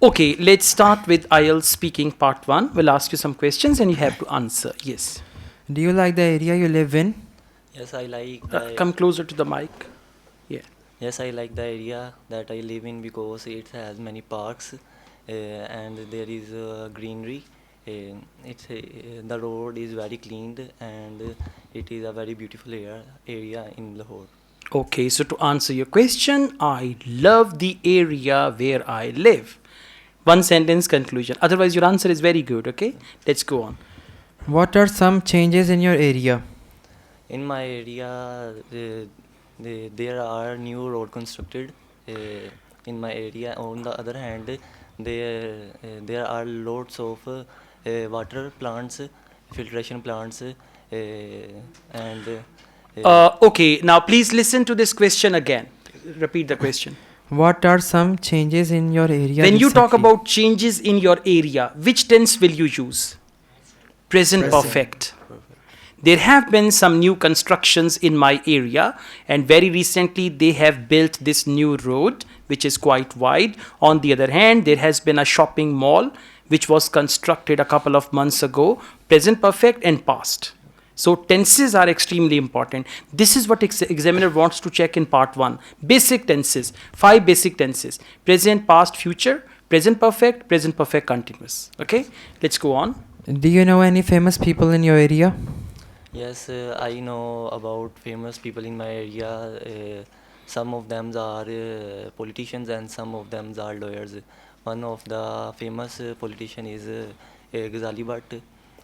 Okay, let's start with IELTS speaking part 1. We'll ask you some questions and you have to answer. Yes. Do you like the area you live in? Yes, I like Come closer to the mic. Yeah. yes, I like the area that I live in because it has many parks and there is greenery. The road is very cleaned and it is a very beautiful area in Lahore. Okay, so to answer your question, I love the area where I live. One sentence conclusion. Otherwise, your answer is very good. Okay, let's go on. What are some changes in your area? In my area, there are new road constructed in my area. On the other hand, there are lots of water plants, filtration plants, and Okay, now please listen to this question again. Repeat the question. What are some changes in your area? When you talk recently? about changes in your area, which tense will you use? Present perfect. There have been some new constructions in my area, and very recently they have built this new road which is quite wide. On the other hand, there has been a shopping mall which was constructed a couple of months ago. Present perfect and past. So tenses are extremely important. This is what examiner wants to check in part 1. Basic tenses, 5 basic tenses: present, past, future, present perfect continuous. Okay, let's go on. Do you know any famous people in your area? yes, I know about famous people in my area. Some of them are politicians and some of them are lawyers. One of the famous politician is Ghazali Bhatt,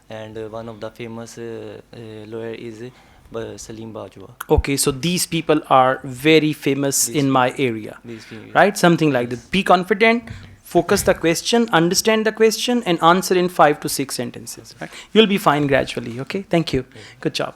and one of the famous lawyer is Salim Bajwa. Okay, so these people are very famous in my area, These people, right? Something like that. Be confident, focus the question, understand the question, and answer in 5 to 6 sentences. Right? You'll be fine gradually. Okay, thank you. Good job.